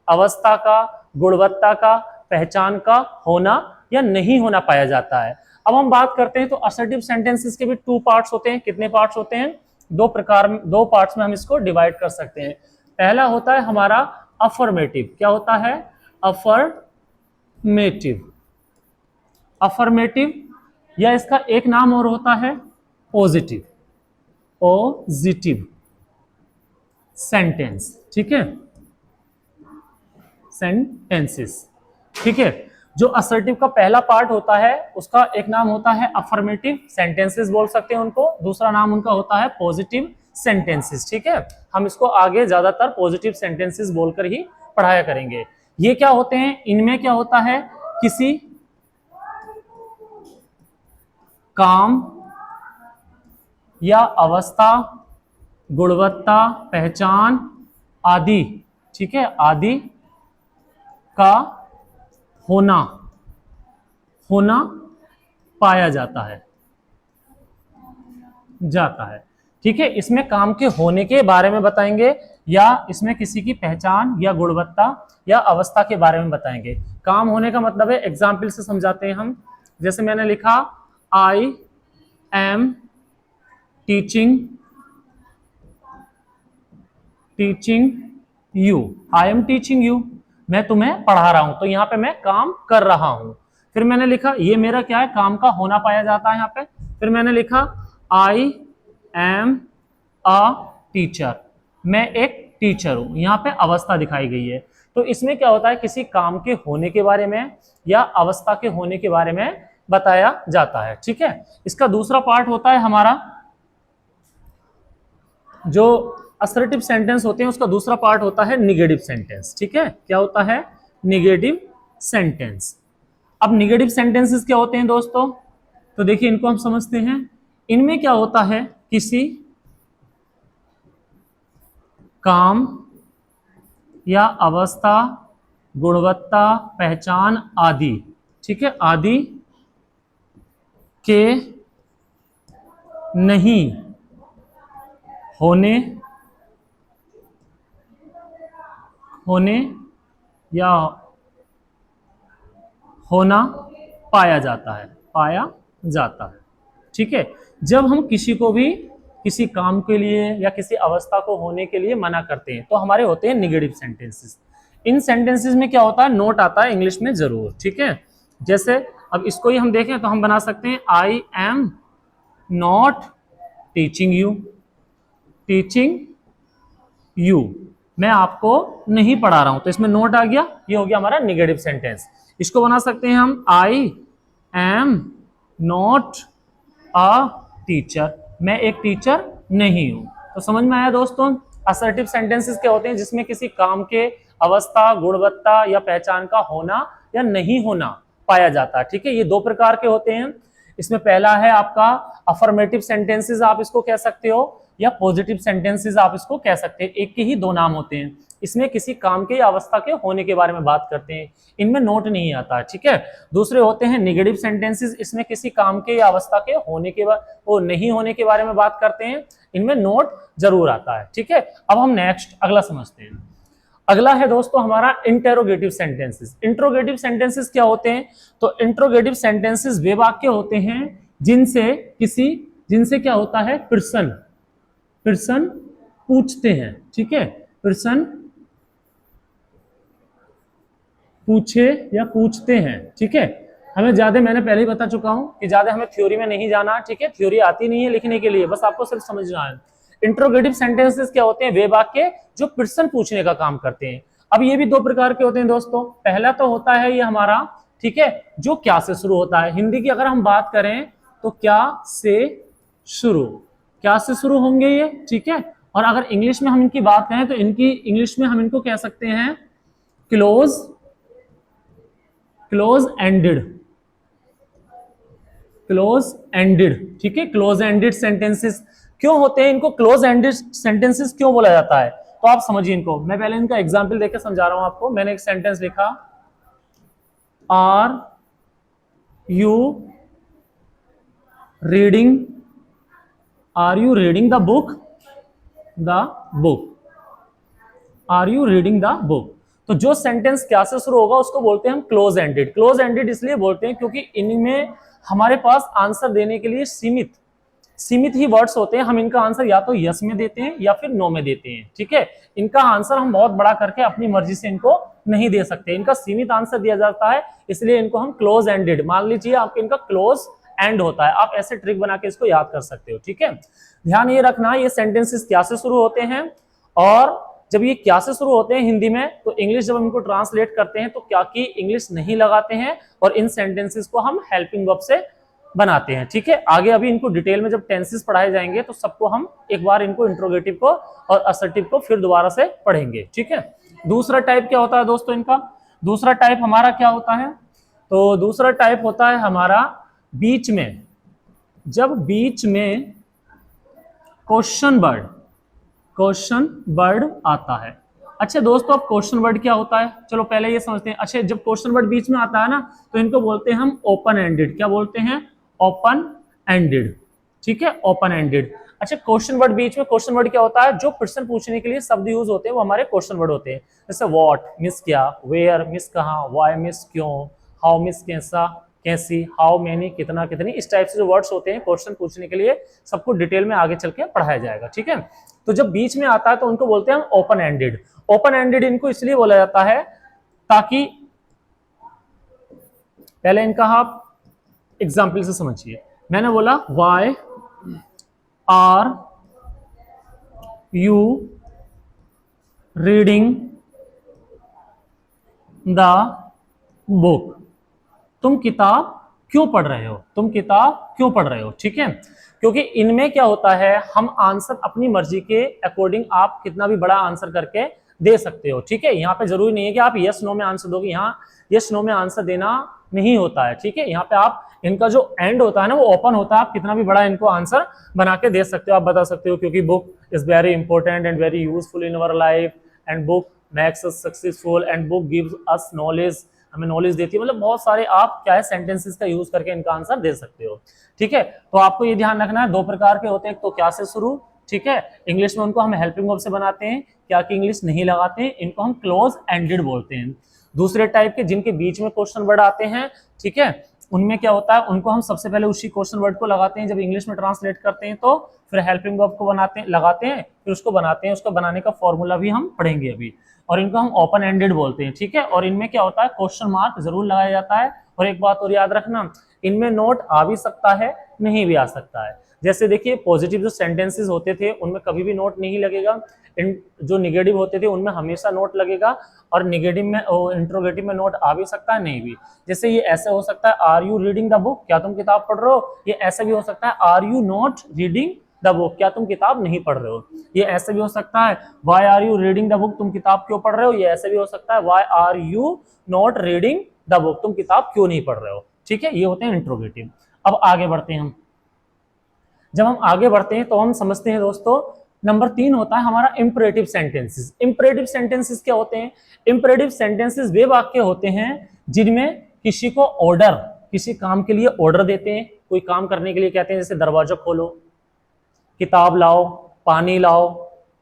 अवस्था का, गुणवत्ता का, पहचान का होना या नहीं होना पाया जाता है। अब हम बात करते हैं तो असर्टिव सेंटेंसेस के भी 2 पार्ट्स होते हैं। कितने पार्ट्स होते हैं, 2 प्रकार, 2 पार्ट्स में हम इसको डिवाइड कर सकते हैं। पहला होता है हमारा अफर्मेटिव। क्या होता है, अफर्मेटिव। अफर्मेटिव या इसका एक नाम और होता है पॉजिटिव, पॉजिटिव सेंटेंस। ठीक है, सेंटेंसेस। ठीक है, जो असर्टिव का पहला पार्ट होता है उसका एक नाम होता है अफर्मेटिव सेंटेंसेस बोल सकते हैं उनको, दूसरा नाम उनका होता है पॉजिटिव सेंटेंसेस। ठीक है, हम इसको आगे ज्यादातर पॉजिटिव सेंटेंसेस बोलकर ही पढ़ाया करेंगे। ये क्या होते हैं, इनमें क्या होता है, किसी काम या अवस्था, गुणवत्ता, पहचान आदि, ठीक है, आदि का होना पाया जाता है। ठीक है, इसमें काम के होने के बारे में बताएंगे या इसमें किसी की पहचान या गुणवत्ता या अवस्था के बारे में बताएंगे। काम होने का मतलब है, एग्जाम्पल से समझाते हैं हम। जैसे मैंने लिखा I am teaching you, I am teaching you, मैं तुम्हें पढ़ा रहा हूं, तो यहाँ पे मैं काम कर रहा हूं। फिर मैंने लिखा, ये मेरा क्या है, काम का होना पाया जाता है यहाँ पे। फिर मैंने लिखा आई एम अ टीचर, मैं एक टीचर हूं, यहाँ पे अवस्था दिखाई गई है। तो इसमें क्या होता है, किसी काम के होने के बारे में या अवस्था के होने के बारे में बताया जाता है। ठीक है, इसका दूसरा पार्ट होता है हमारा, जो असर्टिव सेंटेंस होते हैं उसका दूसरा पार्ट होता है निगेटिव सेंटेंस। ठीक है, क्या होता है, निगेटिव सेंटेंस। अब निगेटिव सेंटेंसेस क्या होते हैं दोस्तों, तो देखिए इनको हम समझते हैं। इनमें क्या होता है, किसी काम या अवस्था, गुणवत्ता, पहचान आदि, ठीक है, आदि के नहीं होने होने या होना पाया जाता है, पाया जाता है। ठीक है, जब हम किसी को भी किसी काम के लिए या किसी अवस्था को होने के लिए मना करते हैं तो हमारे होते हैं निगेटिव सेंटेंसेस। इन सेंटेंसेस में क्या होता है, नोट आता है इंग्लिश में जरूर। ठीक है, जैसे अब इसको ही हम देखें तो हम बना सकते हैं I am not teaching you, teaching you, मैं आपको नहीं पढ़ा रहा हूं, तो इसमें नोट आ गया, ये हो गया हमारा निगेटिव सेंटेंस। इसको बना सकते हैं हम I am not a teacher, मैं एक टीचर नहीं हूं। तो समझ में आया दोस्तों, असर्टिव सेंटेंसेस क्या होते हैं, जिसमें किसी काम के अवस्था, गुणवत्ता या पहचान का होना या नहीं होना पाया जाता है। ठीक है, ये दो प्रकार के होते हैं। इसमें पहला है आपका अफर्मेटिव सेंटेंसेस, आप इसको कह सकते हो, या पॉजिटिव सेंटेंसेस आप इसको कह सकते हैं। एक के ही दो नाम होते हैं। इसमें किसी काम के या अवस्था के होने के बारे में बात करते हैं, इनमें नोट नहीं आता है। ठीक है, दूसरे होते हैं नेगेटिव सेंटेंसेस, इसमें किसी काम के या अवस्था के होने के वो नहीं होने के बारे में बात करते हैं, इनमें नोट जरूर आता है। ठीक है, अब हम नेक्स्ट अगला समझते हैं। अगला है दोस्तों हमारा इंटेरोगेटिव सेंटेंसेस। इंट्रोगेटिव सेंटेंसेस क्या होते हैं, तो इंट्रोगेटिव सेंटेंसेस वे वाक्य होते हैं जिनसे क्या होता है, प्रश्न पूछते हैं। ठीक है, प्रश्न पूछे या पूछते हैं। ठीक है, हमें ज्यादा, मैंने पहले ही बता चुका हूं कि ज्यादा हमें थ्योरी में नहीं जाना। ठीक है, थ्योरी आती नहीं है लिखने के लिए, बस आपको सिर्फ समझना है। इंट्रोगेटिव सेंटेंसेस क्या होते हैं, वे वाक्य जो प्रश्न पूछने का काम करते हैं। अब ये भी दो प्रकार के होते हैं दोस्तों। पहला तो होता है ये हमारा, ठीक है, जो क्या से शुरू होता है। हिंदी की अगर हम बात करें तो क्या से शुरू होंगे ये। ठीक है, और अगर इंग्लिश में हम इनकी बात करें तो इनकी इंग्लिश में हम इनको कह सकते हैं क्लोज एंडेड। ठीक है, क्लोज एंडेड सेंटेंसेस क्यों होते हैं, इनको क्लोज एंडेड सेंटेंसेस क्यों बोला जाता है, तो आप समझिए इनको। मैं पहले इनका एग्जांपल देकर समझा रहा हूं आपको। मैंने एक सेंटेंस लिखा, are you reading the book, are you reading the book. तो जो सेंटेंस क्या से शुरू होगा उसको बोलते हैं हम क्लोज एंडेड। क्लोज एंडेड इसलिए बोलते हैं क्योंकि इनमें हमारे पास आंसर देने के लिए सीमित ही वर्ड्स होते हैं। हम इनका आंसर या तो यस में देते हैं या फिर नो में देते हैं। ठीक है, इनका आंसर हम बहुत बड़ा करके अपनी मर्जी से इनको नहीं दे सकते, इनका सीमित आंसर दिया जाता है, इसलिए इनको हम क्लोज एंडेड। मान लीजिए आपके इनका क्लोज एंड होता है, आप ऐसे ट्रिक बना के इसको याद कर सकते हो। ठीक है, ध्यान ये रखना, ये सेंटेंसेस क्या से शुरू होते हैं, और जब ये क्या से शुरू होते हैं हिंदी में, तो इंग्लिश जब हम इनको ट्रांसलेट करते हैं तो क्या की इंग्लिश नहीं लगाते हैं और इन सेंटेंसेस को हम हेल्पिंग वर्ब से बनाते हैं। ठीक है, आगे अभी इनको डिटेल में जब टेंसेस पढ़ाए जाएंगे तो सबको हम एक बार इनको इंट्रोगेटिव को और असर्टिव को फिर दोबारा से पढ़ेंगे। ठीक है, दूसरा टाइप क्या होता है दोस्तों इनका, दूसरा टाइप हमारा क्या होता है, तो दूसरा टाइप होता है हमारा बीच में, जब बीच में क्वेश्चन वर्ड आता है। अच्छा दोस्तों, अब क्वेश्चन वर्ड क्या होता है, चलो पहले ये समझते हैं। अच्छा, जब क्वेश्चन वर्ड बीच में आता है ना, तो इनको बोलते हैं हम ओपन एंडेड। क्या बोलते हैं, ओपन एंडेड। ठीक है, ओपन एंडेड। अच्छा, क्वेश्चन वर्ड बीच में, क्वेश्चन वर्ड क्या होता है, जो प्रश्न पूछने के लिए शब्द यूज होते हैं वो हमारे क्वेश्चन वर्ड होते हैं। जैसे व्हाट मिस क्या, वेयर मिस कहाँ, व्हाई मिस क्यों, हाउ मिस कैसा कैसी, हाउ मेनी कितना कितनी, इस टाइप से जो वर्ड्स होते हैं क्वेश्चन पूछने के लिए, सबको डिटेल में आगे चल के पढ़ाया जाएगा। ठीक है, तो जब बीच में आता है तो उनको बोलते हैं हम ओपन एंडेड। ओपन एंडेड इनको इसलिए बोला जाता है ताकि, पहले इनका आप एग्जाम्पल से समझिए। मैंने बोला why are you reading the book, तुम किताब क्यों पढ़ रहे हो। ठीक है, क्योंकि इनमें क्या होता है, हम आंसर अपनी मर्जी के अकॉर्डिंग आप कितना भी बड़ा आंसर करके दे सकते हो। ठीक है, यहाँ पे जरूरी नहीं है कि आप यस नो में आंसर दोगे, यहाँ यस नो में आंसर देना नहीं होता है। ठीक है, यहाँ पे आप इनका जो एंड होता है ना वो ओपन होता है, आप कितना भी बड़ा इनको आंसर बना के दे सकते हो। आप बता सकते हो क्योंकि book is very important and very useful in our life, and book makes us successful, and book gives us knowledge, हमें नॉलेज देती है, मतलब बहुत सारे आप क्या है सेंटेंसेस का यूज करके इनका आंसर दे सकते हो। ठीक है, तो आपको ये ध्यान रखना है, दो प्रकार के होते हैं, एक तो क्या से शुरू, ठीक है, इंग्लिश में उनको हम हेल्पिंग वर्ब से बनाते हैं, क्या की इंग्लिश नहीं लगाते हैं, इनको हम क्लोज एंडेड बोलते हैं। दूसरे टाइप के जिनके बीच में क्वेश्चन वर्ड आते हैं, ठीक है, उनमें क्या होता है, उनको हम सबसे पहले उसी क्वेश्चन वर्ड को लगाते हैं, जब इंग्लिश में ट्रांसलेट करते हैं तो फिर हेल्पिंग वर्ब को बनाते हैं, लगाते हैं, फिर उसको बनाते हैं, उसको बनाने का फॉर्मूला भी हम पढ़ेंगे अभी, और इनको हम ओपन एंडेड बोलते हैं। ठीक है, और इनमें क्या होता है, क्वेश्चन मार्क जरूर लगाया जाता है। और एक बात और याद रखना, इनमें नोट आ भी सकता है, नहीं भी आ सकता है। जैसे देखिए पॉजिटिव जो सेंटेंसेस होते थे उनमें कभी भी नोट नहीं लगेगा, जो निगेटिव होते थे उनमें हमेशा नोट लगेगा, और निगेटिव में इंट्रोगेटिव में नोट आ भी सकता है, नहीं भी। जैसे ये ऐसे हो सकता है, are you reading the book, क्या तुम किताब पढ़ रहे हो। ये ऐसे भी हो सकता है, are you not reading the book, क्या तुम किताब नहीं पढ़ रहे हो। ये ऐसे भी हो सकता है, why are you reading the book, तुम किताब क्यों पढ़ रहे हो। ये ऐसे भी हो सकता है, why are you not reading the book, तुम किताब क्यों नहीं पढ़ रहे हो। ठीक है, ये होते हैं इंट्रोगेटिव। अब आगे बढ़ते हैं हम, जब हम आगे बढ़ते हैं तो हम समझते हैं दोस्तों, नंबर 3 होता है हमारा इंपरेटिव सेंटेंसेस। इंपरेटिव सेंटेंसेस क्या होते हैं, इंपरेटिव सेंटेंसेस वे वाक्य होते हैं जिनमें किसी को ऑर्डर, किसी काम के लिए ऑर्डर देते हैं, कोई काम करने के लिए कहते हैं, जैसे दरवाजा खोलो, किताब लाओ, पानी लाओ,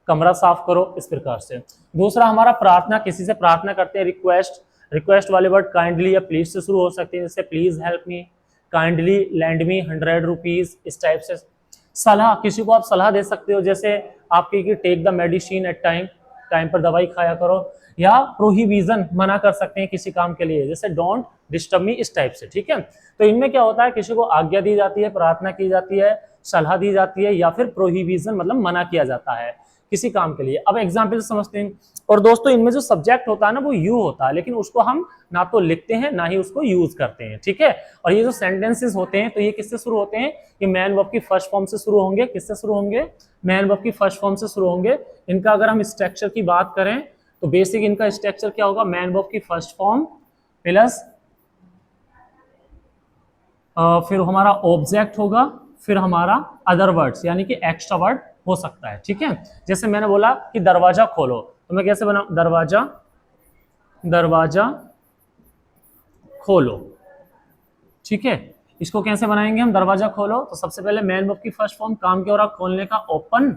कमरा साफ करो, इस प्रकार से। दूसरा हमारा प्रार्थना, किसी से प्रार्थना करते हैं, रिक्वेस्ट, रिक्वेस्ट वाले वर्ड काइंडली या प्लीज से शुरू हो सकते हैं, जैसे please help me, kindly land me 100 rupees, इस टाइप से। सलाह, किसी को आप सलाह दे सकते हो, जैसे आपकी कि take the medicine at time, time पर दवाई खाया करो। या प्रोहिबिजन, मना कर सकते हैं किसी काम के लिए, जैसे डोंट डिस्टर्ब मी, इस टाइप से। ठीक है, तो इनमें क्या होता है, किसी को आज्ञा दी जाती है, प्रार्थना की जाती है, सलाह दी जाती है, या फिर प्रोहिबिजन मतलब मना किया जाता है किसी काम के लिए। अब एग्जाम्पल समझते हैं। और दोस्तों इनमें जो सब्जेक्ट होता है ना वो यू होता है, लेकिन उसको हम ना तो लिखते हैं ना ही उसको यूज करते हैं। ठीक है, और ये जो सेंटेंसेस होते हैं तो ये किससे शुरू होते हैं, ये मैन वर्ब की फर्स्ट फॉर्म से शुरू होंगे। किससे शुरू होंगे, मैन वर्ब की फर्स्ट फॉर्म से शुरू होंगे। इनका अगर हम स्ट्रक्चर की बात करें तो बेसिक इनका स्ट्रक्चर क्या होगा, मैन वर्ब की फर्स्ट फॉर्म प्लस फिर हमारा ऑब्जेक्ट होगा, फिर हमारा अदर वर्ड्स यानी कि एक्स्ट्रा वर्ड हो सकता है। ठीक है, जैसे मैंने बोला कि दरवाजा खोलो, तो मैं कैसे बनाऊं, दरवाजा, दरवाजा खोलो। ठीक है, इसको कैसे बनाएंगे हम, दरवाजा खोलो, तो सबसे पहले मैन वर्ब की फर्स्ट फॉर्म काम क्या हो रहा, खोलने का, ओपन,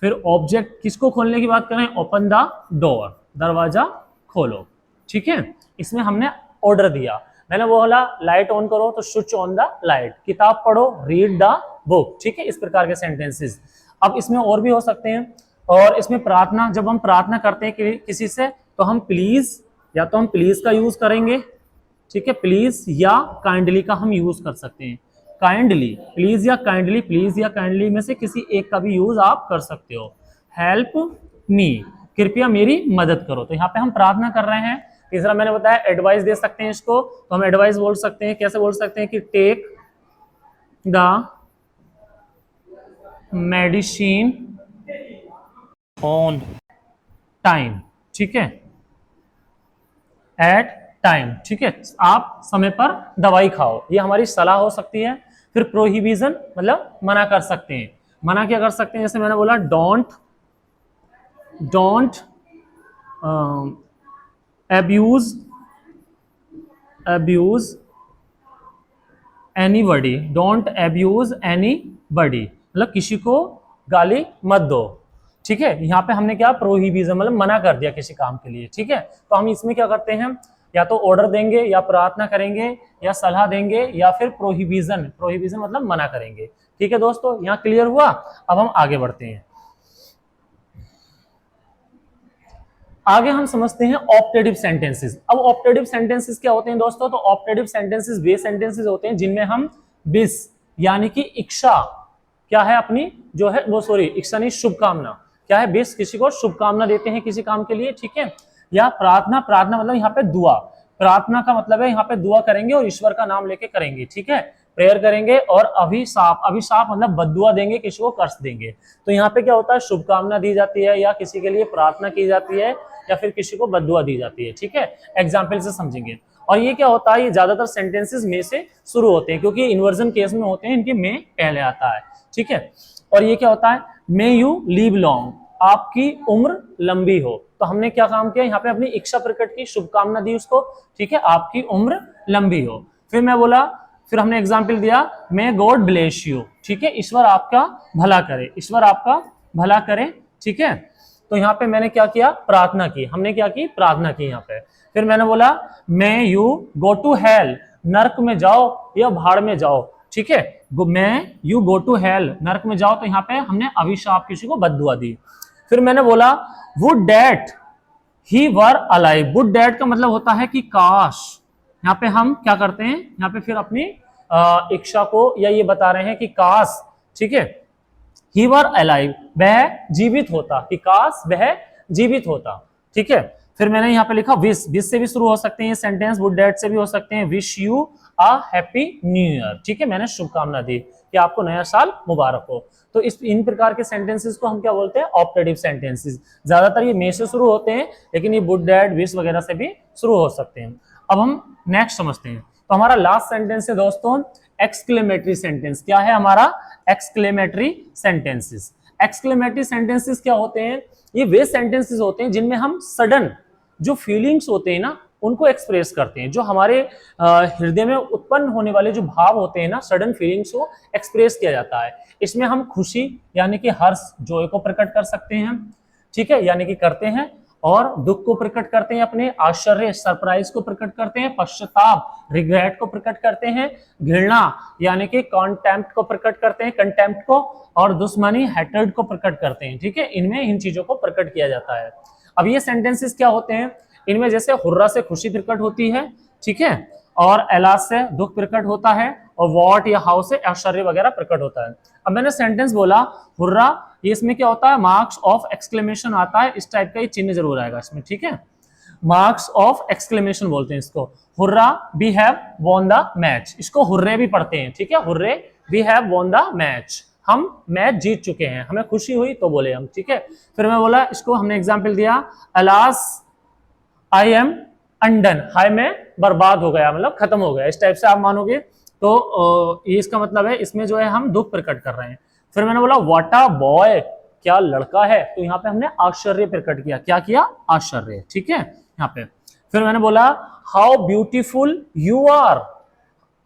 फिर ऑब्जेक्ट, किसको खोलने की बात करें, ओपन द डोर, दरवाजा खोलो। ठीक है, इसमें हमने ऑर्डर दिया, मैंने बोला लाइट ऑन करो तो स्विच ऑन द लाइट, किताब पढ़ो, रीड द बुक। ठीक है, इस प्रकार के सेंटेंसेस। अब इसमें और भी हो सकते हैं, और इसमें प्रार्थना, जब हम प्रार्थना करते हैं किसी से तो हम प्लीज, या तो हम प्लीज का यूज करेंगे, ठीक है, प्लीज, या काइंडली का हम यूज कर सकते हैं। काइंडली, प्लीज या काइंडली, प्लीज या काइंडली में से किसी एक का भी यूज आप कर सकते हो। हेल्प मी, कृपया मेरी मदद करो, तो यहाँ पे हम प्रार्थना कर रहे हैं। तीसरा मैंने बताया एडवाइस दे सकते हैं इसको, तो हम एडवाइस बोल सकते हैं, कैसे बोल सकते हैं कि take the medicine on time. ठीक है, एट टाइम। ठीक है, आप समय पर दवाई खाओ, ये हमारी सलाह हो सकती है। फिर प्रोहिबिजन मतलब मना कर सकते हैं, मना क्या कर सकते हैं, जैसे मैंने बोला don't abuse anybody, don't abuse anybody, मतलब किसी को गाली मत दो। ठीक है, यहाँ पे हमने क्या प्रोहिबिजन मतलब मना कर दिया किसी काम के लिए। ठीक है, तो हम इसमें क्या करते हैं, या तो ऑर्डर देंगे, या प्रार्थना करेंगे, या सलाह देंगे, या फिर प्रोहिबिजन, प्रोहिबिजन मतलब मना करेंगे। ठीक है दोस्तों, यहाँ क्लियर हुआ। अब हम आगे बढ़ते हैं, आगे हम समझते हैं ऑप्टेटिव सेंटेंसेस। अब ऑप्टेटिव सेंटेंसेस क्या होते हैं दोस्तों, तो ऑप्टेटिव सेंटेंसेस वे सेंटेंसेस होते हैं जिनमें हम विश यानी कि इच्छा क्या है अपनी जो है वो, सॉरी इच्छा नहीं, शुभकामना, क्या है विश, किसी को शुभकामना देते हैं किसी काम के लिए। ठीक है, या प्रार्थना, प्रार्थना मतलब यहाँ पे दुआ, प्रार्थना का मतलब है यहाँ पे दुआ करेंगे और ईश्वर का नाम लेके करेंगे। ठीक है, प्रेयर करेंगे। और अभिशाप, अभिशाप मतलब बद्दुआ देंगे, किसी को कर्ज देंगे। तो यहाँ पे क्या होता है, शुभकामना दी जाती है, या किसी के लिए प्रार्थना की जाती है, या फिर किसी को बद्दुआ दी जाती है। ठीक है, एग्जाम्पल से समझेंगे। और ये क्या होता है, ये ज्यादातर सेंटेंसेस में से शुरू होते हैं, क्योंकि इन्वर्जन केस में होते हैं, इनके में पहले आता है। ठीक है, और ये क्या होता है, मे यू लिव लॉन्ग, आपकी उम्र लंबी हो। तो हमने क्या काम किया, यहाँ पे अपनी इच्छा प्रकट की, शुभकामना दी उसको, ठीक है, आपकी उम्र लंबी हो। फिर मैं बोला, फिर हमने एग्जाम्पल दिया, मे गॉड ब्लेस यू, ठीक है, ईश्वर आपका भला करे, ईश्वर आपका भला करे, ठीक है। तो यहाँ पे मैंने क्या किया, प्रार्थना की, हमने क्या की, प्रार्थना की यहाँ पे। फिर मैंने बोला, may you go to hell, नरक में जाओ या भाड़ में जाओ, ठीक है, मैं यू गो टू हेल, नरक में जाओ, तो यहाँ पे हमने अभिशाप, किसी को बद्दुआ दी। फिर मैंने बोला, would that he were alive, would that का मतलब होता है कि काश। यहाँ पे हम क्या करते हैं, यहाँ पे फिर अपनी इच्छा को या ये बता रहे हैं कि काश, ठीक है, ही वर अलाइव, वह जीवित होता, कि काश वह जीवित होता, ठीक है। फिर मैंने यहाँ पे लिखा विश, विश से भी शुरू हो सकते हैं ये सेंटेंस, वुड डैट से भी हो सकते हैं, wish you a happy new year, ठीक है, मैंने शुभकामना दी कि आपको नया साल मुबारक हो। तो इन प्रकार के सेंटेंसेस को हम क्या बोलते हैं, ऑप्टेटिव सेंटेंसेस। ज्यादातर ये मे से शुरू होते हैं, लेकिन ये वुड डैट, विश वगैरह से भी शुरू हो सकते हैं। अब हम नेक्स्ट समझते हैं। तो हमारा लास्ट सेंटेंस है दोस्तों एक्सक्लेमेटरी सेंटेंस। क्या है हमारा, एक्सक्लेमेटरी सेंटेंसेस। एक्सक्लेमेटरी सेंटेंसेस क्या होते हैं, ये वे सेंटेंसेस होते हैं जिनमें हम सडन जो फीलिंग्स होते हैं ना उनको एक्सप्रेस करते हैं, जो हमारे हृदय में उत्पन्न होने वाले जो भाव होते हैं ना, सडन फीलिंग्स को एक्सप्रेस किया जाता है। इसमें हम खुशी यानी कि हर्ष, जॉय को प्रकट कर सकते हैं, ठीक है, यानी कि करते हैं, और दुख को प्रकट करते हैं, अपने आश्चर्य, सरप्राइज को प्रकट करते हैं, पश्चाताप, रिग्रेट को प्रकट करते हैं, घृणा यानी कि कॉन्टेम्प्ट को प्रकट करते हैं, कंटेम्प्ट को, और दुश्मनी, हेट्रेड को प्रकट करते हैं, ठीक है, इनमें इन चीजों को प्रकट किया जाता है। अब ये सेंटेंसेस क्या होते हैं, इनमें जैसे हुर्रा से खुशी प्रकट होती है, ठीक है, और एलास से दुख प्रकट होता है, और वॉट या हाउ से आश्चर्य वगैरह प्रकट होता है। अब मैंने सेंटेंस बोला हुर्रा, ये इसमें क्या होता है, मार्क्स ऑफ एक्सक्लेमेशन आता है, इस टाइप का ये चिन्ह जरूर आएगा इसमें, ठीक है, मार्क्स ऑफ एक्सक्लेमेशन बोलते हैं इसको। Hurrah, we have won the match, इसको हुर्रे भी पढ़ते हैं, ठीक है, hurray, we have won the match, हम मैच जीत चुके हैं, हमें खुशी हुई तो बोले हम, ठीक है। फिर मैं बोला, इसको हमने एग्जाम्पल दिया, अलास आई एम अनडन, हाय मैं बर्बाद हो गया, मतलब खत्म हो गया, इस टाइप से आप मानोगे तो ये इसका मतलब है, इसमें जो है हम दुख प्रकट कर रहे हैं। फिर मैंने बोला व्हाट अ बॉय, क्या लड़का है, तो यहाँ पे हमने आश्चर्य प्रकट किया, क्या किया, आश्चर्य, ठीक है, यहाँ पे। फिर मैंने बोला how beautiful you are,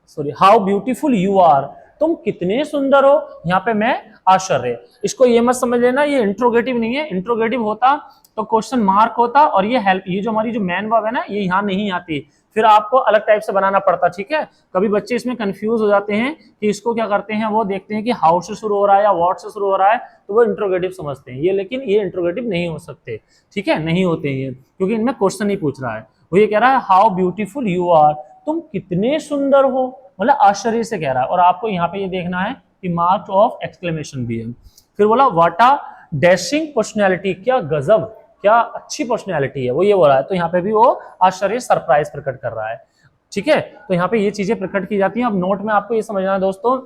sorry, how beautiful you are, तुम कितने सुंदर हो, यहाँ पे मैं आश्चर्य। इसको ये मत समझ लेना ये इंट्रोगेटिव नहीं है, इंट्रोगेटिव होता तो क्वेश्चन मार्क होता, और ये हेल्प, ये जो हमारी जो मैन वर्ब है ना, ये यहाँ नहीं आती, फिर आपको अलग टाइप से बनाना पड़ता, ठीक है। कभी बच्चे इसमें कंफ्यूज हो जाते हैं कि इसको क्या करते हैं, वो देखते हैं कि हाउ से शुरू हो रहा है या व्हाट से शुरू हो रहा है, तो वो इंट्रोगेटिव समझते हैं ये, लेकिन ये इंट्रोगेटिव नहीं हो सकते, ठीक है, नहीं होते ये, क्योंकि इनमें क्वेश्चन ही पूछ रहा है। वो ये कह रहा है हाउ ब्यूटीफुल यू आर, तुम कितने सुंदर हो, मतलब आश्चर्य से कह रहा है, और आपको यहाँ पे ये देखना है कि मार्क्स ऑफ एक्सक्लेमेशन भी है। फिर बोला व्हाट अ डैशिंग पर्सनैलिटी, क्या गजब, क्या अच्छी पर्सनैलिटी है, वो ये बोल रहा है, तो यहाँ पे भी वो आश्चर्य, सरप्राइज प्रकट कर रहा है, ठीक है। तो यहाँ पे ये चीजें प्रकट की जाती हैं। अब नोट में आपको ये समझना है दोस्तों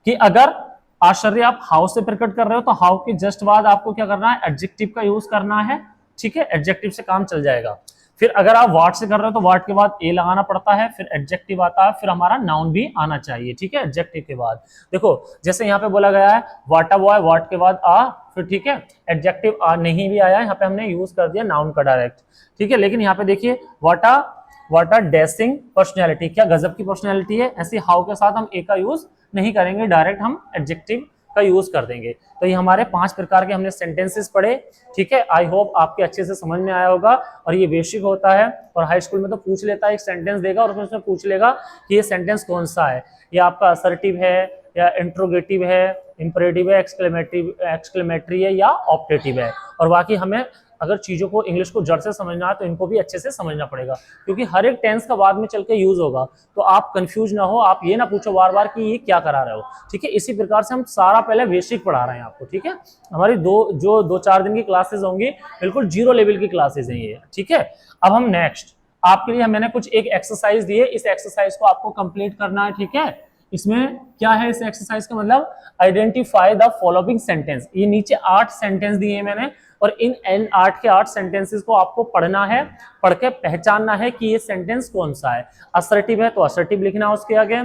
कि अगर आश्चर्य आप हाउ से प्रकट कर रहे हो तो हाउ के जस्ट बाद आपको क्या करना है, एडजेक्टिव का यूज करना है, ठीक है, एडजेक्टिव से काम चल जाएगा। फिर अगर आप व्हाट से कर रहे हो तो व्हाट के बाद ए लगाना पड़ता है, फिर एडजेक्टिव आता है, फिर हमारा नाउन भी आना चाहिए, ठीक है, एडजेक्टिव के बाद। देखो जैसे यहाँ पे बोला गया है व्हाट अ बॉय, व्हाट के बाद आ, फिर ठीक है, एडजेक्टिव आ नहीं भी आया, यहाँ पे हमने यूज कर दिया नाउन का डायरेक्ट, ठीक है। लेकिन यहाँ पे देखिए व्हाट अ डैशिंग पर्सनैलिटी, क्या गजब की पर्सनैलिटी है, ऐसे हाउ के साथ हम ए का यूज नहीं करेंगे, डायरेक्ट हम एडजेक्टिव का यूज कर देंगे। तो ये हमारे 5 प्रकार के हमने सेंटेंसेस पढ़े, ठीक है। आई होप आपके अच्छे से समझ में आया होगा, और ये बेसिक होता है, और हाई स्कूल में तो पूछ लेता है, एक सेंटेंस देगा और उसमें पूछ लेगा कि ये सेंटेंस कौन सा है, ये आपका असर्टिव है या इंट्रोगेटिव है, इंपरेटिव है, एक्सक्लेमेटरी है या ऑप्टेटिव है। और बाकी हमें अगर चीजों को इंग्लिश को जड़ से समझना है तो इनको भी अच्छे से समझना पड़ेगा, क्योंकि हर एक टेंस का बाद में चल के यूज होगा, तो आप कंफ्यूज ना हो, आप ये ना पूछो बार बार कि ये क्या करा रहे हो, ठीक है। इसी प्रकार से हम सारा पहले बेसिक पढ़ा रहे हैं आपको, ठीक है। हमारी 2-4 दिन की क्लासेस होंगी, बिल्कुल 0 लेवल की क्लासेस हैं ये, ठीक है। अब हम नेक्स्ट आपके लिए मैंने कुछ एक एक्सरसाइज दी है, इस एक्सरसाइज को आपको कंप्लीट करना है, ठीक है। इसमें क्या है, इस एक्सरसाइज का मतलब आइडेंटिफाई द फॉलोइंग सेंटेंस। ये नीचे 8 सेंटेंस दिए हैं मैंने, और इन 8 के 8 सेंटेंसेस को आपको पढ़ना है, पढ़ के पहचानना है कि ये सेंटेंस कौन सा है। असर्टिव है तो असर्टिव लिखना है उसके आगे,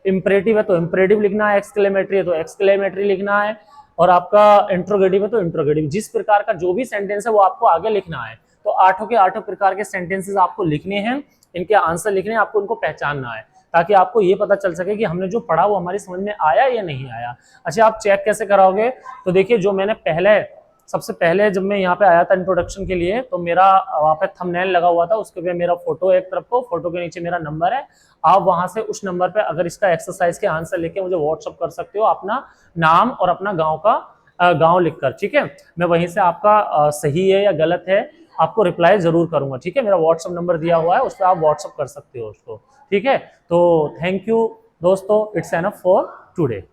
इंपरेटिव है तो इंपरेटिव लिखना है, एक्सक्लेमेटरी है तो एक्सक्लेमेटरी लिखना है, और आपका इंट्रोगेटिव है तो इंट्रोगेटिव। जिस प्रकार का जो भी सेंटेंस है वो आपको आगे लिखना है। तो आठों के आठों प्रकार के सेंटेंसेस आपको लिखने हैं, इनके आंसर लिखने हैं, आपको उनको पहचानना है ताकि आपको ये पता चल सके कि हमने जो पढ़ा वो हमारी समझ में आया या नहीं आया। अच्छा, आप चेक कैसे कराओगे? तो देखिए, जो मैंने सबसे पहले जब मैं यहाँ पे आया था इंट्रोडक्शन के लिए, तो मेरा वहाँ पे थंबनेल लगा हुआ था, उसके पे मेरा फोटो एक तरफ को, फोटो के नीचे मेरा नंबर है। आप वहां से उस नंबर पे अगर इसका एक्सरसाइज के आंसर लेके मुझे व्हाट्सअप कर सकते हो, अपना नाम और अपना गांव लिखकर, ठीक है। मैं वहीं से आपका सही है या गलत है आपको रिप्लाई जरूर करूंगा, ठीक है। मेरा व्हाट्सअप नंबर दिया हुआ है, उस पर आप व्हाट्सअप कर सकते हो उसको, ठीक है। तो थैंक यू दोस्तों, इट्स एनफ फॉर टुडे।